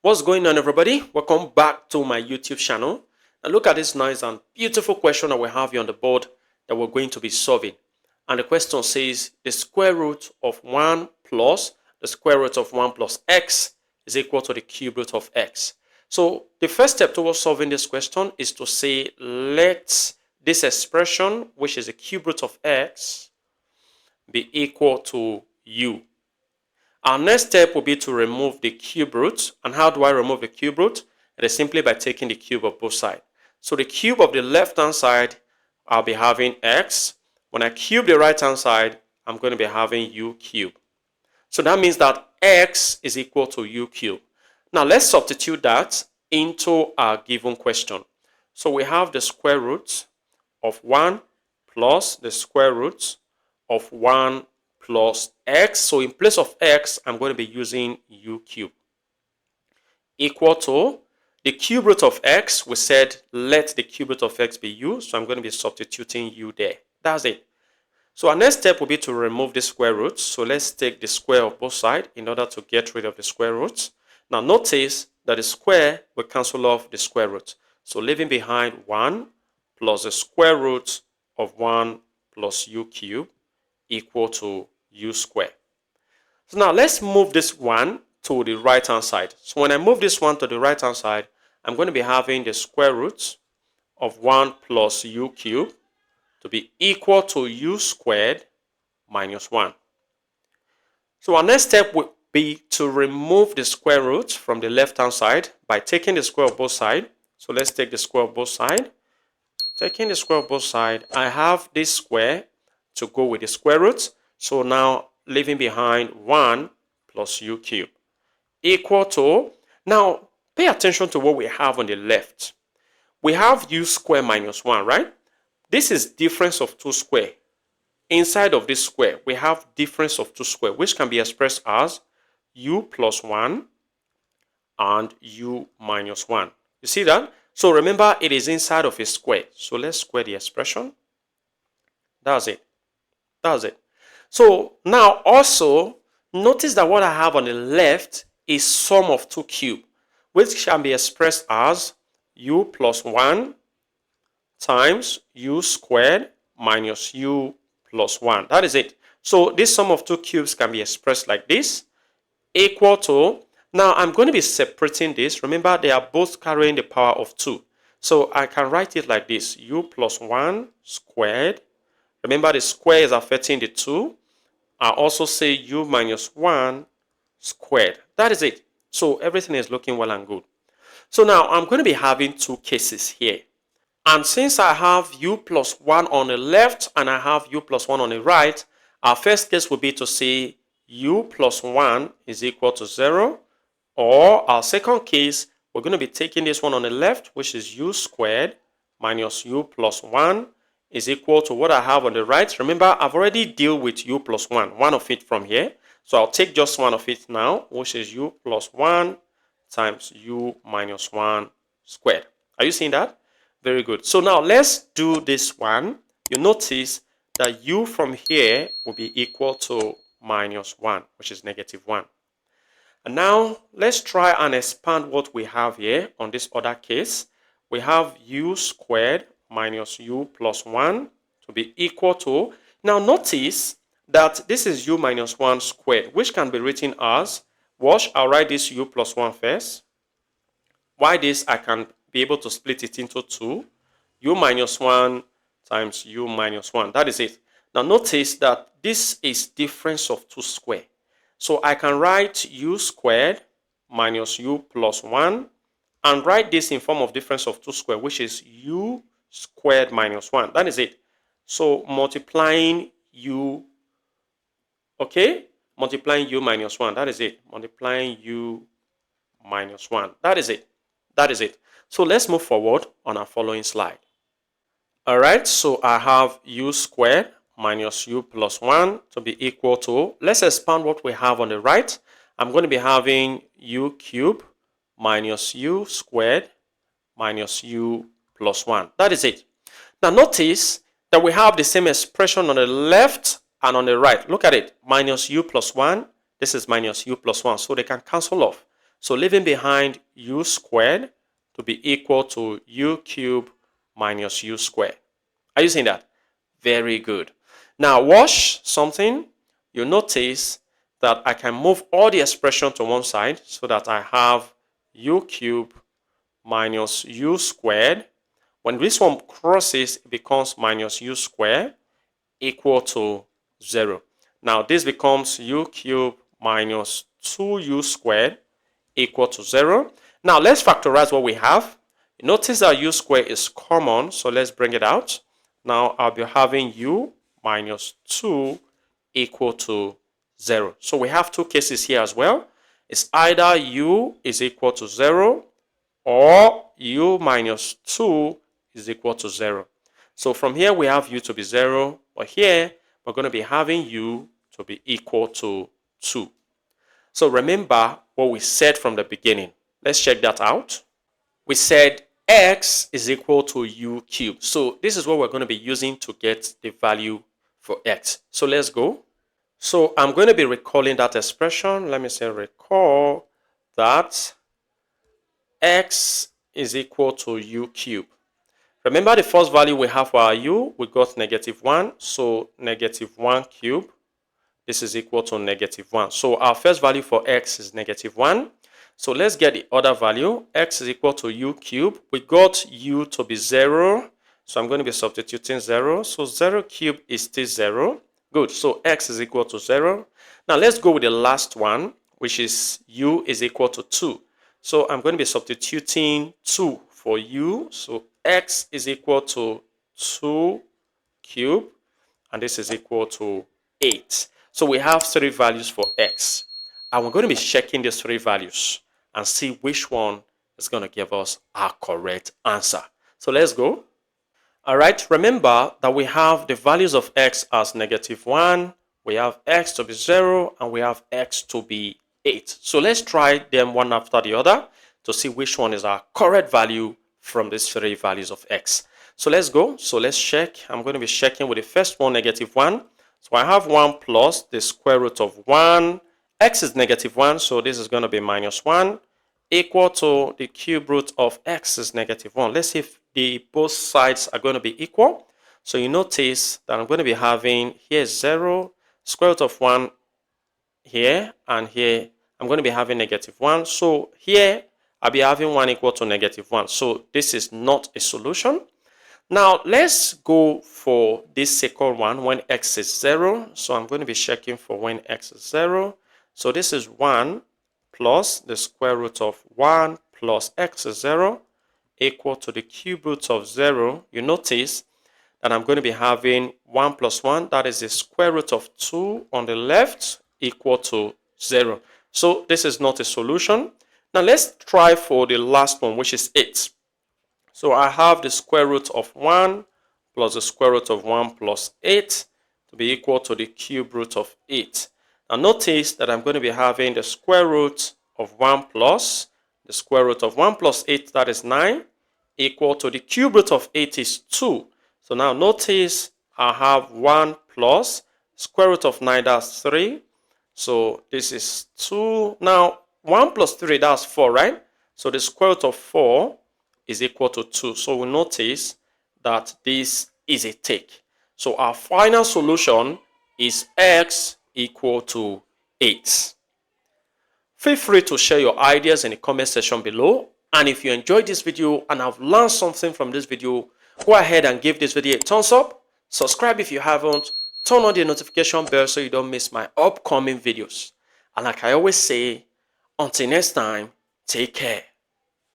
What's going on, everybody? Welcome back to my YouTube channel. Now look at this nice and beautiful question that we have here on the board that we're going to be solving. And the question says the square root of 1 plus the square root of 1 plus x is equal to the cube root of x. So the first step towards solving this question is to say let this expression, which is the cube root of x, be equal to u. Our next step will be to remove the cube root. And how do I remove the cube root? It is simply by taking the cube of both sides. So the cube of the left-hand side, I'll be having x. When I cube the right-hand side, I'm going to be having u cubed. So that means that x is equal to u cubed. Now let's substitute that into our given question. So we have the square root of 1 plus the square root of 1 plus x. So in place of x, I'm going to be using u cubed. Equal to the cube root of x. We said let the cube root of x be u. So I'm going to be substituting u there. That's it. So our next step will be to remove the square root. So let's take the square of both sides in order to get rid of the square roots. Now notice that the square will cancel off the square root. So leaving behind 1 plus the square root of 1 plus u cubed equal to u squared. So now let's move this one to the right hand side. So when I move this one to the right hand side, I'm going to be having the square root of 1 plus u cubed to be equal to u squared minus 1. So our next step would be to remove the square root from the left hand side by taking the square of both sides. So let's take the square of both sides. Taking the square of both sides, I have this square to go with the square root. So now leaving behind 1 plus u cubed equal to, now pay attention to what we have on the left. We have u squared minus 1, right? This is difference of 2 square. Inside of this square, we have difference of 2 square, which can be expressed as u plus 1 and u minus 1. You see that? So remember, it is inside of a square. So let's square the expression. That's it. That's it. So now also notice that what I have on the left is sum of 2 cubed, which can be expressed as u plus 1 times u squared minus u plus 1. That is it. So this sum of 2 cubes can be expressed like this, equal to, now I'm going to be separating this. Remember, they are both carrying the power of 2. So I can write it like this, u plus 1 squared. Remember, the square is affecting the 2. I also say u minus 1 squared. That is it. So everything is looking well and good. So now I'm going to be having 2 cases here. And since I have u plus 1 on the left and I have u plus 1 on the right, our first case will be to say u plus 1 is equal to 0. Or our second case, we're going to be taking this one on the left, which is u squared minus u plus 1 is equal to what I have on the right. Remember, I've already dealt with u plus 1 of it from here. So I'll take just one of it now, which is u plus 1 times u minus 1 squared. Are you seeing that? Very good. So now let's do this one. You notice that u from here will be equal to minus 1, which is negative 1. And now let's try and expand what we have here on this other case. We have u squared minus u plus 1 to be equal to, now notice that this is u minus 1 squared, which can be written as, I'll write this u plus 1 first. Why this? I can be able to split it into 2. U minus 1 times u minus 1. That is it. Now notice that this is difference of 2 square. So I can write u squared minus u plus 1 and write this in form of difference of 2 square, which is u squared minus 1. That is it. So multiplying u, okay? Multiplying u minus 1. That is it. Multiplying u minus 1. That is it. That is it. So let's move forward on our following slide. All right. So I have u squared minus u plus 1 to be equal to, let's expand what we have on the right. I'm going to be having u cubed minus u squared minus u plus 1. That is it. Now notice that we have the same expression on the left and on the right. Look at it. Minus u plus 1. This is minus u plus 1. So they can cancel off. So leaving behind u squared to be equal to u cubed minus u squared. Are you seeing that? Very good. Now watch something. You notice that I can move all the expression to one side so that I have u cubed minus u squared. When this one crosses, it becomes minus u squared equal to 0. Now this becomes u cubed minus 2u squared equal to 0. Now let's factorize what we have. Notice that u squared is common, so let's bring it out. Now I'll be having u minus 2 equal to 0. So we have two cases here as well. It's either u is equal to 0 or u minus 2 is equal to 0. So from here we have u to be 0, but here we're going to be having u to be equal to 2. So remember what we said from the beginning. Let's check that out. We said x is equal to u cubed. So this is what we're going to be using to get the value for x. So let's go. So I'm going to be recalling that expression. Let me say recall that x is equal to u cubed. Remember the first value we have for our u, we got -1. So -1 cubed. This is equal to -1. So our first value for x is -1. So let's get the other value. X is equal to u cubed. We got u to be 0. So I'm going to be substituting 0. So 0 cubed is still 0. Good. So x is equal to 0. Now let's go with the last one, which is u is equal to 2. So I'm going to be substituting 2 for u. So x is equal to 2 cubed. And this is equal to 8. So we have 3 values for x. And we're going to be checking these 3 values and see which one is going to give us our correct answer. So let's go. All right, remember that we have the values of x as -1, we have x to be 0, and we have x to be 8. So let's try them one after the other to see which one is our correct value from these 3 values of x. So let's go. So let's check. I'm going to be checking with the first one, -1. So I have 1 plus the square root of 1. X is -1, so this is going to be -1 equal to the cube root of x is -1. Let's see if both sides are going to be equal. So you notice that I'm going to be having here 0, square root of 1 here, and here I'm going to be having -1. So here I'll be having 1 equal to -1. So this is not a solution. Now let's go for this second one when x is 0. So I'm going to be checking for when x is 0. So this is 1 plus the square root of 1 plus x is 0 equal to the cube root of 0. You notice that I'm going to be having 1 plus 1, that is the square root of 2 on the left equal to 0. So this is not a solution. Now let's try for the last one, which is 8. So I have the square root of 1 plus the square root of 1 plus 8 to be equal to the cube root of 8. Now notice that I'm going to be having the square root of 1 plus the square root of 1 plus 8, that is 9, equal to the cube root of 8 is 2. So now notice I have 1 plus square root of 9, that's 3. So this is 2. Now 1 plus 3, that's 4, right? So the square root of 4 is equal to 2. So we notice that this is a tick. So our final solution is x equal to 8. Feel free to share your ideas in the comment section below. And if you enjoyed this video and have learned something from this video, go ahead and give this video a thumbs up. Subscribe if you haven't. Turn on the notification bell so you don't miss my upcoming videos. And like I always say, until next time, take care.